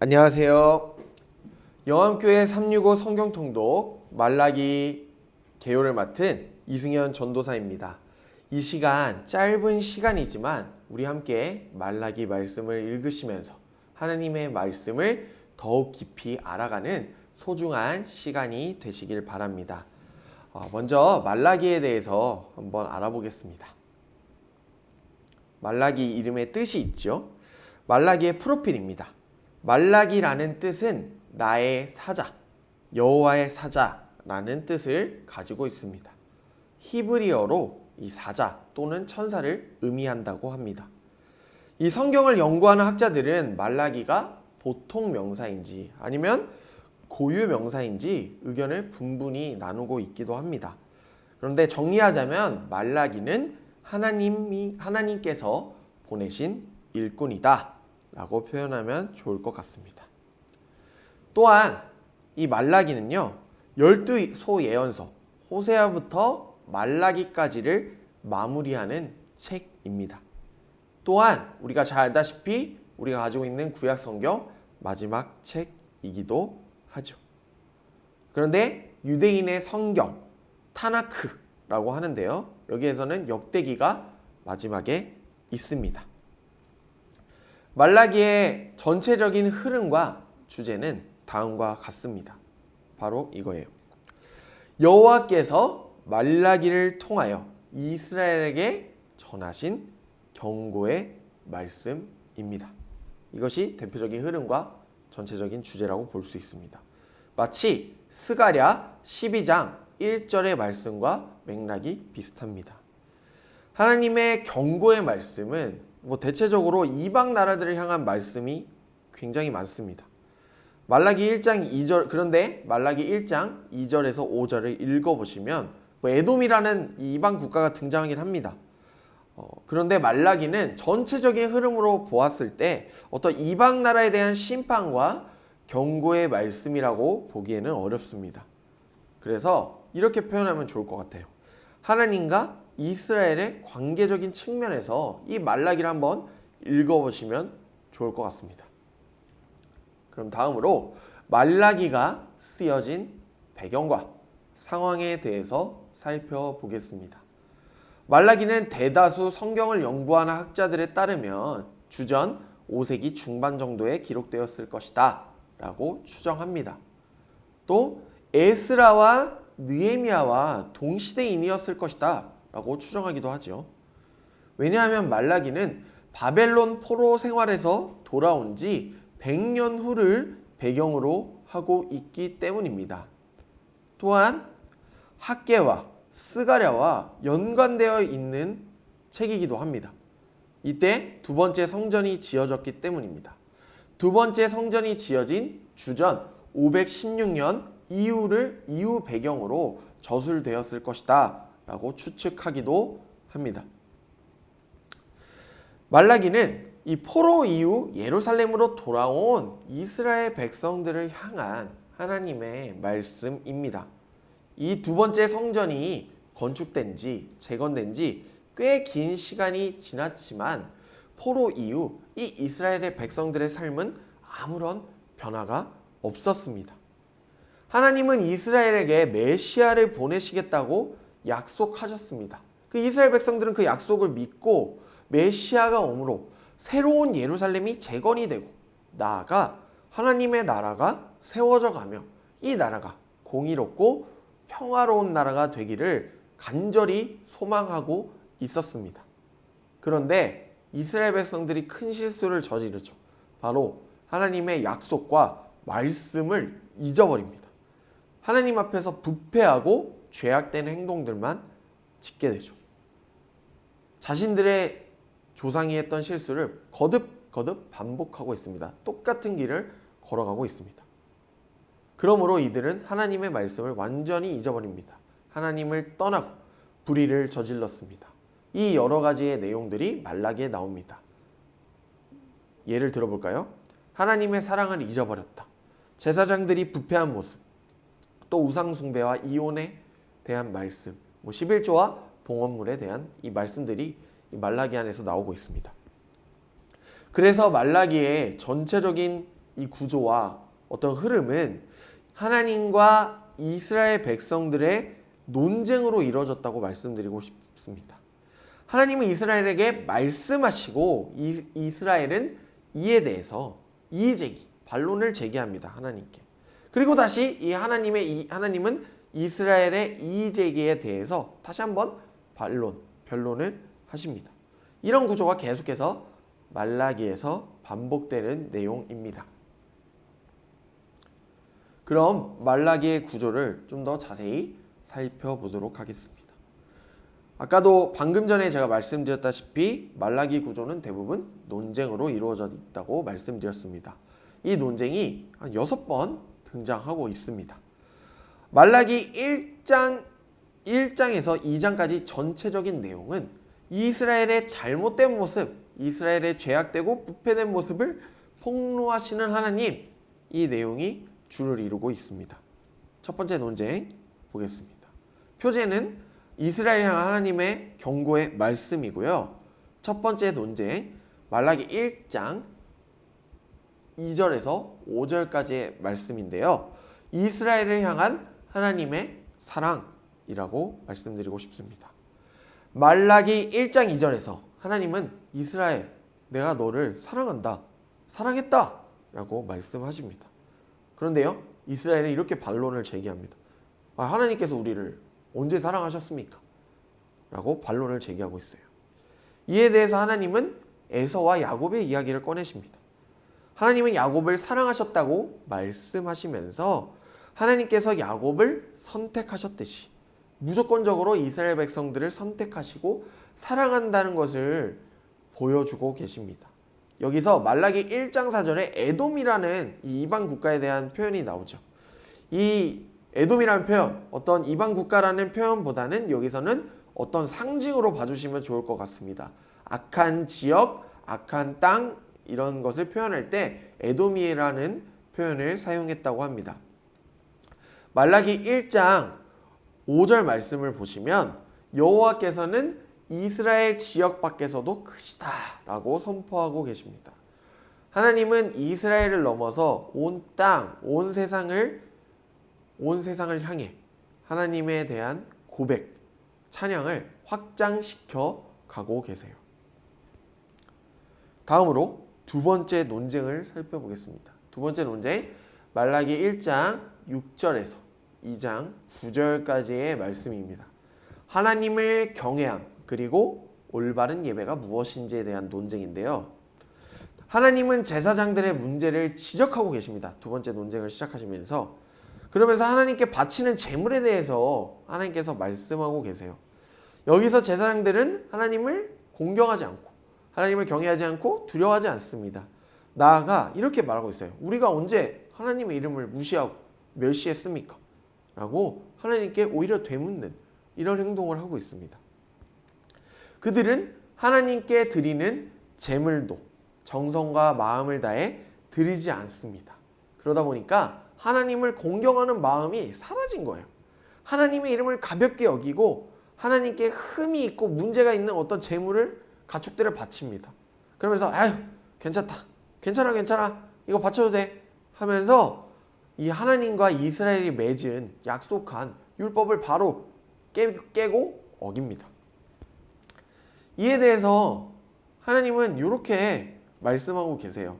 안녕하세요. 영암교회 365 성경통독 말라기 개요를 맡은 이승현 전도사입니다. 이 시간 짧은 시간이지만 우리 함께 말라기 말씀을 읽으시면서 하나님의 말씀을 더욱 깊이 알아가는 소중한 시간이 되시길 바랍니다. 먼저 말라기에 대해서 한번 알아보겠습니다. 말라기 이름의 뜻이 있죠. 말라기의 프로필입니다. 말라기라는 뜻은 나의 사자, 여호와의 사자라는 뜻을 가지고 있습니다. 히브리어로 이 사자 또는 천사를 의미한다고 합니다. 이 성경을 연구하는 학자들은 말라기가 보통 명사인지 아니면 고유 명사인지 의견을 분분히 나누고 있기도 합니다. 그런데 정리하자면 말라기는 하나님께서 보내신 일꾼이다 라고 표현하면 좋을 것 같습니다. 또한 이 말라기는요, 12소 예언서 호세아부터 말라기까지를 마무리하는 책입니다. 또한 우리가 잘 알다시피 우리가 가지고 있는 구약 성경 마지막 책이기도 하죠. 그런데 유대인의 성경 타나크라고 하는데요, 여기에서는 역대기가 마지막에 있습니다. 말라기의 전체적인 흐름과 주제는 다음과 같습니다. 바로 이거예요. 여호와께서 말라기를 통하여 이스라엘에게 전하신 경고의 말씀입니다. 이것이 대표적인 흐름과 전체적인 주제라고 볼 수 있습니다. 마치 스가랴 12장 1절의 말씀과 맥락이 비슷합니다. 하나님의 경고의 말씀은 대체적으로 이방 나라들을 향한 말씀이 굉장히 많습니다. 말라기 1장 2절, 그런데 말라기 1장 2절에서 5절을 읽어보시면 에돔이라는 이방 국가가 등장하긴 합니다. 그런데 말라기는 전체적인 흐름으로 보았을 때 어떤 이방 나라에 대한 심판과 경고의 말씀이라고 보기에는 어렵습니다. 그래서 이렇게 표현하면 좋을 것 같아요. 하나님과 이스라엘의 관계적인 측면에서 이 말라기를 한번 읽어보시면 좋을 것 같습니다. 그럼 다음으로 말라기가 쓰여진 배경과 상황에 대해서 살펴보겠습니다. 말라기는 대다수 성경을 연구하는 학자들에 따르면 주전 5세기 중반 정도에 기록되었을 것이다 라고 추정합니다. 또 에스라와 느헤미야와 동시대인이었을 것이다 라고 추정하기도 하죠. 왜냐하면 말라기는 바벨론 포로 생활에서 돌아온 지 100년 후를 배경으로 하고 있기 때문입니다. 또한 학개와 스가랴와 연관되어 있는 책이기도 합니다. 이때 두 번째 성전이 지어졌기 때문입니다. 두 번째 성전이 지어진 주전 516년 이후 배경으로 저술되었을 것이다 라고 추측하기도 합니다. 말라기는 이 포로 이후 예루살렘으로 돌아온 이스라엘 백성들을 향한 하나님의 말씀입니다. 이 두 번째 성전이 건축된 지, 재건된 지 꽤 긴 시간이 지났지만 포로 이후 이 이스라엘의 백성들의 삶은 아무런 변화가 없었습니다. 하나님은 이스라엘에게 메시아를 보내시겠다고 약속하셨습니다. 그 이스라엘 백성들은 그 약속을 믿고 메시아가 오므로 새로운 예루살렘이 재건이 되고 나아가 하나님의 나라가 세워져 가며 이 나라가 공의롭고 평화로운 나라가 되기를 간절히 소망하고 있었습니다. 그런데 이스라엘 백성들이 큰 실수를 저지르죠. 바로 하나님의 약속과 말씀을 잊어버립니다. 하나님 앞에서 부패하고 죄악된 행동들만 짓게 되죠. 자신들의 조상이 했던 실수를 거듭 반복하고 있습니다. 똑같은 길을 걸어가고 있습니다. 그러므로 이들은 하나님의 말씀을 완전히 잊어버립니다. 하나님을 떠나고 불의를 저질렀습니다. 이 여러 가지의 내용들이 말라기에 나옵니다. 예를 들어볼까요? 하나님의 사랑을 잊어버렸다. 제사장들이 부패한 모습, 또 우상숭배와 이혼에 대한 말씀, 11조와 봉헌물에 대한 이 말씀들이 말라기 안에서 나오고 있습니다. 그래서 말라기의 전체적인 이 구조와 어떤 흐름은 하나님과 이스라엘 백성들의 논쟁으로 이루어졌다고 말씀드리고 싶습니다. 하나님은 이스라엘에게 말씀하시고 이스라엘은 이에 대해서 이의제기, 반론을 제기합니다. 하나님께. 그리고 다시 하나님은 이스라엘의 이의제기에 대해서 다시 한번 변론을 하십니다. 이런 구조가 계속해서 말라기에서 반복되는 내용입니다. 그럼 말라기의 구조를 좀 더 자세히 살펴보도록 하겠습니다. 아까도 방금 전에 제가 말씀드렸다시피 말라기 구조는 대부분 논쟁으로 이루어져 있다고 말씀드렸습니다. 이 논쟁이 한 6번 등장하고 있습니다. 말라기 1장에서 2장까지 전체적인 내용은 이스라엘의 잘못된 모습, 이스라엘의 죄악되고 부패된 모습을 폭로하시는 하나님, 이 내용이 주를 이루고 있습니다. 첫 번째 논쟁 보겠습니다. 표제는 이스라엘 향한 하나님의 경고의 말씀이고요. 첫 번째 논쟁, 말라기 1장 2절에서 5절까지의 말씀인데요. 이스라엘을 향한 하나님의 사랑이라고 말씀드리고 싶습니다. 말라기 1장 2절에서 하나님은 이스라엘, 내가 너를 사랑한다, 사랑했다 라고 말씀하십니다. 그런데요, 이스라엘은 이렇게 반론을 제기합니다. 하나님께서 우리를 언제 사랑하셨습니까? 라고 반론을 제기하고 있어요. 이에 대해서 하나님은 에서와 야곱의 이야기를 꺼내십니다. 하나님은 야곱을 사랑하셨다고 말씀하시면서 하나님께서 야곱을 선택하셨듯이 무조건적으로 이스라엘 백성들을 선택하시고 사랑한다는 것을 보여주고 계십니다. 여기서 말라기 1장 4절에 에돔이라는 이 이방 국가에 대한 표현이 나오죠. 이 에돔이라는 표현, 어떤 이방 국가라는 표현보다는 여기서는 어떤 상징으로 봐주시면 좋을 것 같습니다. 악한 지역, 악한 땅 이런 것을 표현할 때 에돔이라는 표현을 사용했다고 합니다. 말라기 1장 5절 말씀을 보시면 여호와께서는 이스라엘 지역 밖에서도 크시다 라고 선포하고 계십니다. 하나님은 이스라엘을 넘어서 온 땅, 온 세상을 향해 하나님에 대한 고백, 찬양을 확장시켜 가고 계세요. 다음으로 두 번째 논쟁을 살펴보겠습니다. 두 번째 논쟁, 말라기 1장 6절에서 2장 9절까지의 말씀입니다. 하나님을 경외함 그리고 올바른 예배가 무엇인지에 대한 논쟁인데요. 하나님은 제사장들의 문제를 지적하고 계십니다. 두 번째 논쟁을 시작하시면서 그러면서 하나님께 바치는 제물에 대해서 하나님께서 말씀하고 계세요. 여기서 제사장들은 하나님을 공경하지 않고 하나님을 경외하지 않고 두려워하지 않습니다. 나아가 이렇게 말하고 있어요. 우리가 언제 하나님의 이름을 무시하고 멸시했습니까? 라고 하나님께 오히려 되묻는 이런 행동을 하고 있습니다. 그들은 하나님께 드리는 제물도 정성과 마음을 다해 드리지 않습니다. 그러다 보니까 하나님을 공경하는 마음이 사라진 거예요. 하나님의 이름을 가볍게 여기고 하나님께 흠이 있고 문제가 있는 어떤 제물을 가축들을 바칩니다. 그러면서 아유 괜찮다, 괜찮아 이거 바쳐도 돼 하면서 이 하나님과 이스라엘이 맺은 약속한 율법을 바로 깨고 어깁니다. 이에 대해서 하나님은 이렇게 말씀하고 계세요.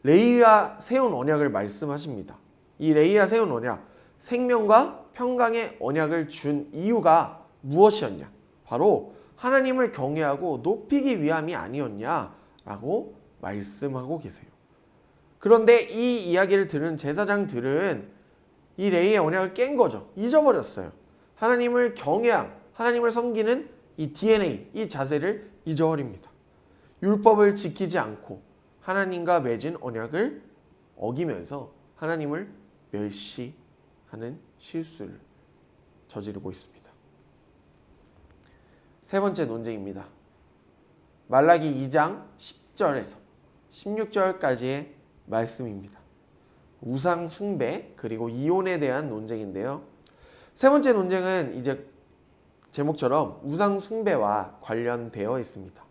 레위와 세운 언약을 말씀하십니다. 이 레위와 세운 언약, 생명과 평강의 언약을 준 이유가 무엇이었냐? 바로 하나님을 경외하고 높이기 위함이 아니었냐라고 말씀하고 계세요. 그런데 이 이야기를 들은 제사장들은 이 레위의 언약을 깬 거죠. 잊어버렸어요. 하나님을 경외함, 하나님을 섬기는 이 DNA, 이 자세를 잊어버립니다. 율법을 지키지 않고 하나님과 맺은 언약을 어기면서 하나님을 멸시하는 실수를 저지르고 있습니다. 세 번째 논쟁입니다. 말라기 2장 10절에서 16절까지의 말씀입니다. 우상 숭배 그리고 이혼에 대한 논쟁인데요. 세 번째 논쟁은 이제 제목처럼 우상 숭배와 관련되어 있습니다.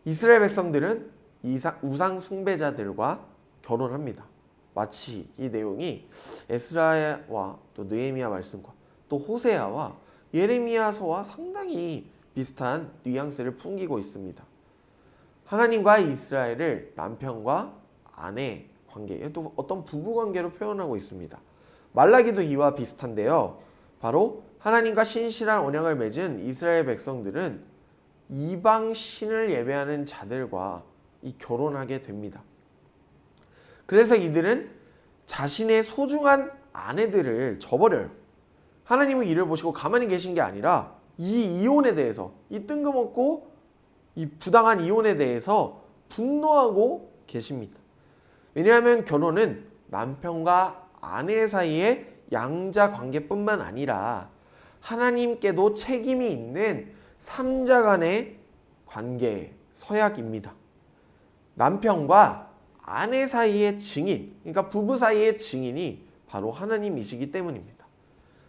이스라엘 백성들은 우상 숭배자들과 결혼합니다. 마치 이 내용이 에스라와 또 느헤미야 말씀과 또 호세아와 예레미야서와 상당히 비슷한 뉘앙스를 풍기고 있습니다. 하나님과 이스라엘을 남편과 아내 관계, 또 어떤 부부 관계로 표현하고 있습니다. 말라기도 이와 비슷한데요. 바로 하나님과 신실한 언약을 맺은 이스라엘 백성들은 이방 신을 예배하는 자들과 결혼하게 됩니다. 그래서 이들은 자신의 소중한 아내들을 저버려요. 하나님은 이를 보시고 가만히 계신 게 아니라 이 이혼에 대해서, 이 뜬금없고 이 부당한 이혼에 대해서 분노하고 계십니다. 왜냐하면 결혼은 남편과 아내 사이의 양자 관계뿐만 아니라 하나님께도 책임이 있는 삼자 간의 관계, 서약입니다. 남편과 아내 사이의 증인, 그러니까 부부 사이의 증인이 바로 하나님이시기 때문입니다.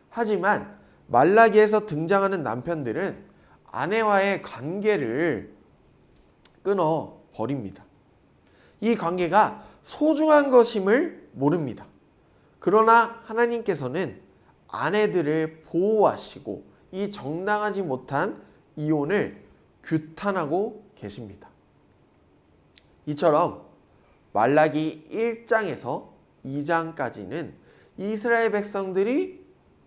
하지만 말라기에서 등장하는 남편들은 아내와의 관계를 끊어 버립니다. 이 관계가 소중한 것임을 모릅니다. 그러나 하나님께서는 아내들을 보호하시고 이 정당하지 못한 이혼을 규탄하고 계십니다. 이처럼 말라기 1장에서 2장까지는 이스라엘 백성들이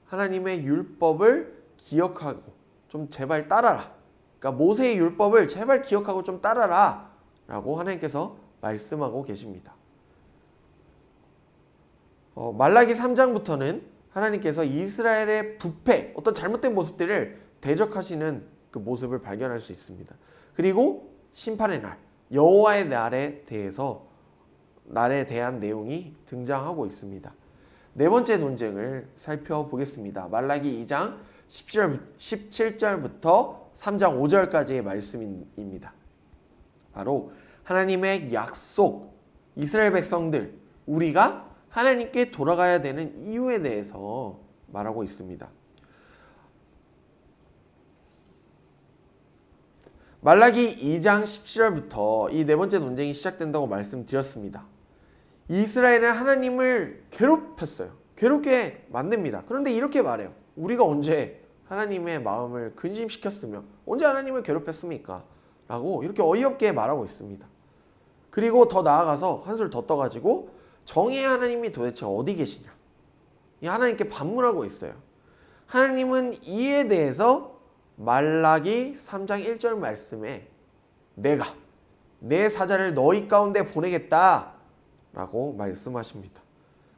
하나님의 율법을 기억하고 좀 제발 따라라. 그러니까 모세의 율법을 제발 기억하고 좀 따라라 라고 하나님께서 말씀하고 계십니다. 말라기 3장부터는 하나님께서 이스라엘의 부패, 어떤 잘못된 모습들을 대적하시는 그 모습을 발견할 수 있습니다. 그리고 심판의 날, 여호와의 날에 대한 내용이 등장하고 있습니다. 네 번째 논쟁을 살펴보겠습니다. 말라기 2장 17절부터 3장 5절까지의 말씀입니다. 바로 하나님의 약속, 이스라엘 백성들, 우리가 하나님께 돌아가야 되는 이유에 대해서 말하고 있습니다. 말라기 2장 17절부터 이 네 번째 논쟁이 시작된다고 말씀드렸습니다. 이스라엘은 하나님을 괴롭혔어요. 괴롭게 만듭니다. 그런데 이렇게 말해요. 우리가 언제 하나님의 마음을 근심시켰으며 언제 하나님을 괴롭혔습니까? 라고 이렇게 어이없게 말하고 있습니다. 그리고 더 나아가서 한술 더 떠가지고 정의의 하나님이 도대체 어디 계시냐? 이 하나님께 반문하고 있어요. 하나님은 이에 대해서 말라기 3장 1절 말씀에 내가 내 사자를 너희 가운데 보내겠다 라고 말씀하십니다.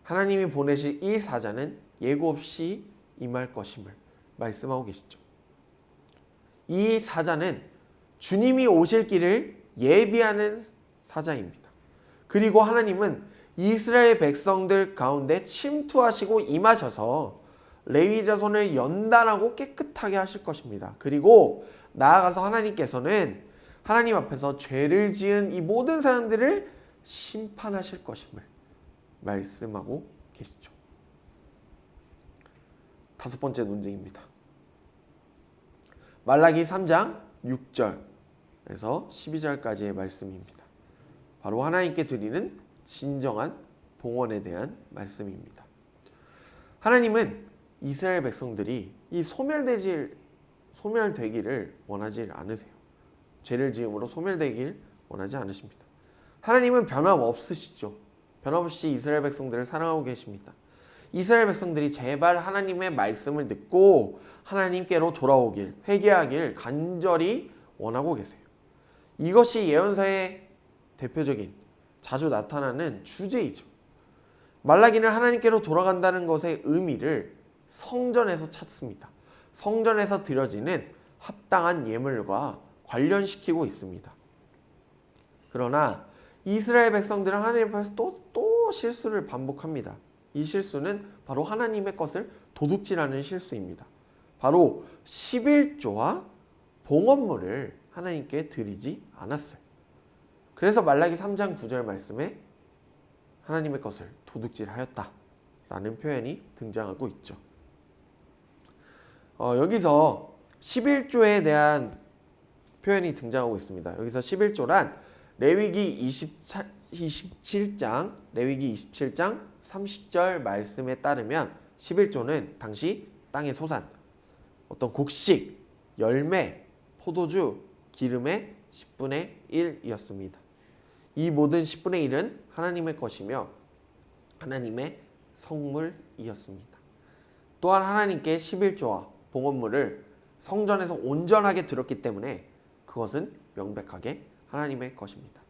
하나님이 보내실 이 사자는 예고 없이 임할 것임을 말씀하고 계시죠. 이 사자는 주님이 오실 길을 예비하는 사자입니다. 그리고 하나님은 이스라엘 백성들 가운데 침투하시고 임하셔서 레위 자손을 연단하고 깨끗하게 하실 것입니다. 그리고 나아가서 하나님께서는 하나님 앞에서 죄를 지은 이 모든 사람들을 심판하실 것임을 말씀하고 계시죠. 다섯 번째 논쟁입니다. 말라기 3장 6절에서 12절까지의 말씀입니다. 바로 하나님께 드리는 진정한 봉헌에 대한 말씀입니다. 하나님은 이스라엘 백성들이 이 소멸되기를 원하지 않으세요. 죄를 지음으로 소멸되길 원하지 않으십니다. 하나님은 변함없으시죠. 변함없이 이스라엘 백성들을 사랑하고 계십니다. 이스라엘 백성들이 제발 하나님의 말씀을 듣고 하나님께로 돌아오길, 회개하길 간절히 원하고 계세요. 이것이 예언서의 대표적인 자주 나타나는 주제이죠. 말라기는 하나님께로 돌아간다는 것의 의미를 성전에서 찾습니다. 성전에서 드려지는 합당한 예물과 관련시키고 있습니다. 그러나 이스라엘 백성들은 하나님 앞에서 또 실수를 반복합니다. 이 실수는 바로 하나님의 것을 도둑질하는 실수입니다. 바로 11조와 봉헌물을 하나님께 드리지 않았어요. 그래서 말라기 3장 9절 말씀에 하나님의 것을 도둑질하였다라는 표현이 등장하고 있죠. 여기서 11조에 대한 표현이 등장하고 있습니다. 여기서 11조란 레위기 27장 30절 말씀에 따르면 11조는 당시 땅의 소산, 어떤 곡식, 열매, 포도주, 기름의 10분의 1이었습니다. 이 모든 10분의 1은 하나님의 것이며 하나님의 성물이었습니다. 또한 하나님께 11조와 봉헌물을 성전에서 온전하게 드렸기 때문에 그것은 명백하게 하나님의 것입니다.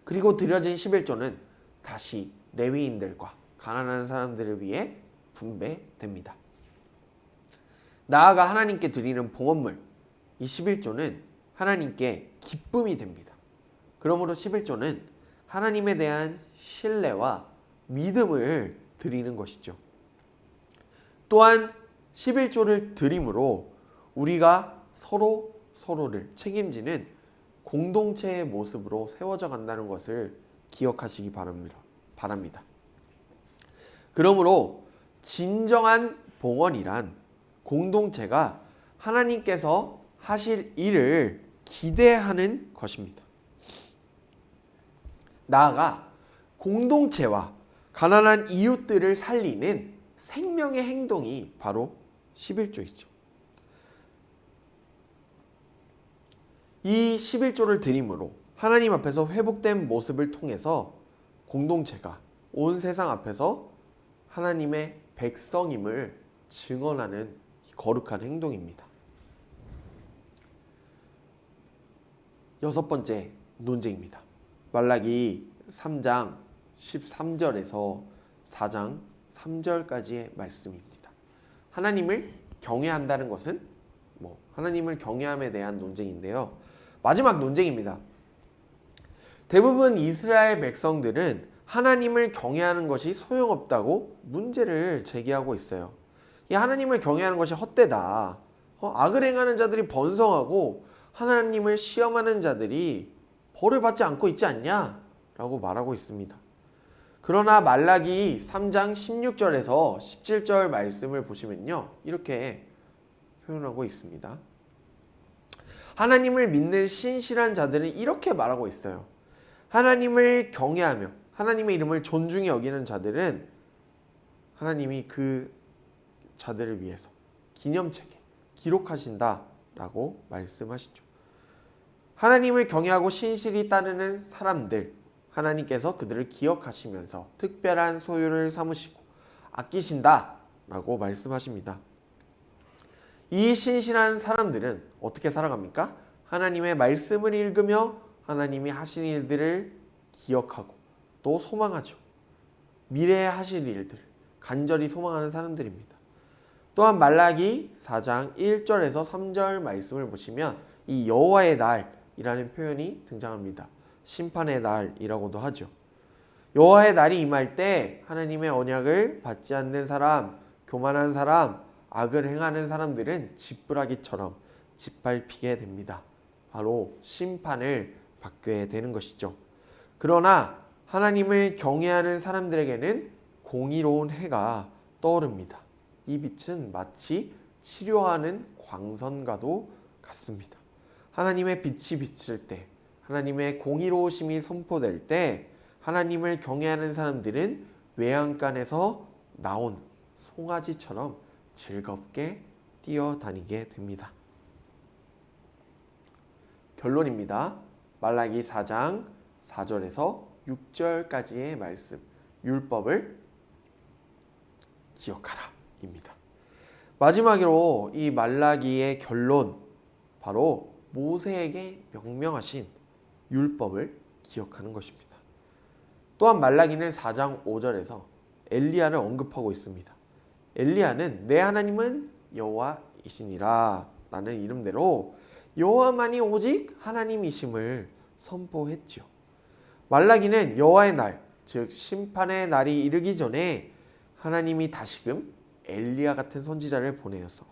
그리고 드려진 11조는 다시 레위인들과 가난한 사람들을 위해 분배됩니다. 나아가 하나님께 드리는 봉헌물, 이 11조는 하나님께 기쁨이 됩니다. 그러므로 11조는 하나님에 대한 신뢰와 믿음을 드리는 것이죠. 또한 11조를 드림으로 우리가 서로를 책임지는 공동체의 모습으로 세워져 간다는 것을 기억하시기 바랍니다. 그러므로 진정한 봉헌이란 공동체가 하나님께서 하실 일을 기대하는 것입니다. 나아가 공동체와 가난한 이웃들을 살리는 생명의 행동이 바로 11조이죠. 이 11조를 드림으로 하나님 앞에서 회복된 모습을 통해서 공동체가 온 세상 앞에서 하나님의 백성임을 증언하는 거룩한 행동입니다. 여섯 번째 논쟁입니다. 말라기 3장 13절에서 4장 3절까지의 말씀입니다. 하나님을 경외한다는 것은 하나님을 경외함에 대한 논쟁인데요. 마지막 논쟁입니다. 대부분 이스라엘 백성들은 하나님을 경외하는 것이 소용없다고 문제를 제기하고 있어요. 이 하나님을 경외하는 것이 헛되다. 악을 행하는 자들이 번성하고 하나님을 시험하는 자들이 벌을 받지 않고 있지 않냐? 라고 말하고 있습니다. 그러나 말라기 3장 16절에서 17절 말씀을 보시면요. 이렇게 표현하고 있습니다. 하나님을 믿는 신실한 자들은 이렇게 말하고 있어요. 하나님을 경외하며 하나님의 이름을 존중히 여기는 자들은 하나님이 그 자들을 위해서 기념책에 기록하신다라고 말씀하시죠. 하나님을 경외하고 신실히 따르는 사람들, 하나님께서 그들을 기억하시면서 특별한 소유를 삼으시고 아끼신다라고 말씀하십니다. 이 신실한 사람들은 어떻게 살아갑니까? 하나님의 말씀을 읽으며 하나님이 하신 일들을 기억하고 또 소망하죠. 미래에 하실 일들 간절히 소망하는 사람들입니다. 또한 말라기 4장 1절에서 3절 말씀을 보시면 이 여호와의 날이라는 표현이 등장합니다. 심판의 날이라고도 하죠. 여호와의 날이 임할 때 하나님의 언약을 받지 않는 사람, 교만한 사람, 악을 행하는 사람들은 지푸라기처럼 짓밟히게 됩니다. 바로 심판을 받게 되는 것이죠. 그러나 하나님을 경외하는 사람들에게는 공의로운 해가 떠오릅니다. 이 빛은 마치 치료하는 광선과도 같습니다. 하나님의 빛이 비칠 때, 하나님의 공의로우심이 선포될 때 하나님을 경외하는 사람들은 외양간에서 나온 송아지처럼 즐겁게 뛰어다니게 됩니다. 결론입니다. 말라기 4장 4절에서 6절까지의 말씀, 율법을 기억하라 입니다. 마지막으로 이 말라기의 결론, 바로 모세에게 명명하신 율법을 기억하는 것입니다. 또한 말라기는 4장 5절에서 엘리야를 언급하고 있습니다. 엘리야는 내 하나님은 여호와이시니라 라는 이름대로 여호와만이 오직 하나님이심을 선포했죠. 말라기는 여호와의 날, 즉 심판의 날이 이르기 전에 하나님이 다시금 엘리야 같은 선지자를 보내어서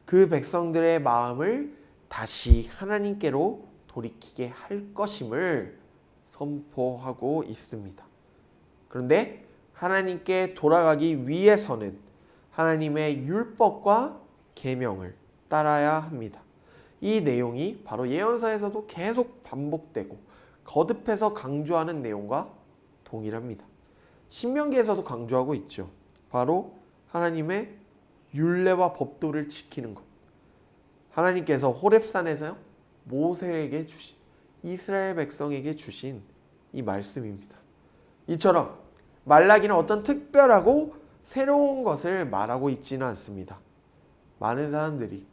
그 백성들의 마음을 다시 하나님께로 돌이키게 할 것임을 선포하고 있습니다. 그런데 하나님께 돌아가기 위해서는 하나님의 율법과 계명을 따라야 합니다. 이 내용이 바로 예언서에서도 계속 반복되고 거듭해서 강조하는 내용과 동일합니다. 신명기에서도 강조하고 있죠. 바로 하나님의 율례와 법도를 지키는 것. 하나님께서 호렙산에서요 모세에게 주신, 이스라엘 백성에게 주신 이 말씀입니다. 이처럼 말라기는 어떤 특별하고 새로운 것을 말하고 있지는 않습니다. 많은 사람들이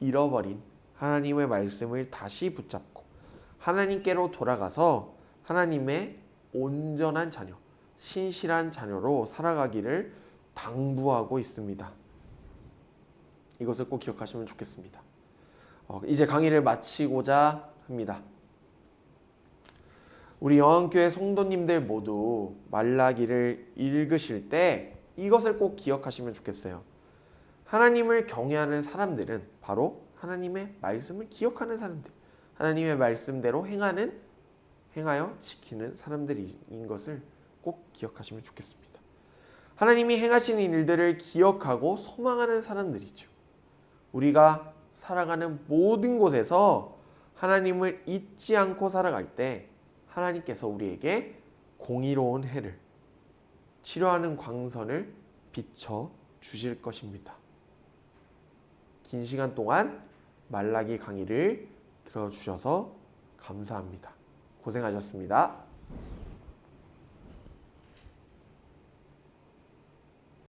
잃어버린 하나님의 말씀을 다시 붙잡고 하나님께로 돌아가서 하나님의 온전한 자녀, 신실한 자녀로 살아가기를 당부하고 있습니다. 이것을 꼭 기억하시면 좋겠습니다. 이제 강의를 마치고자 합니다. 우리 영안교회 성도님들 모두 말라기를 읽으실 때 이것을 꼭 기억하시면 좋겠어요. 하나님을 경외하는 사람들은 바로 하나님의 말씀을 기억하는 사람들, 하나님의 말씀대로 행하여 지키는 사람들인 것을 꼭 기억하시면 좋겠습니다. 하나님이 행하시는 일들을 기억하고 소망하는 사람들이죠. 우리가 살아가는 모든 곳에서 하나님을 잊지 않고 살아갈 때 하나님께서 우리에게 공의로운 해를, 치료하는 광선을 비춰 주실 것입니다. 긴 시간 동안 말라기 강의를 들어주셔서 감사합니다. 고생하셨습니다.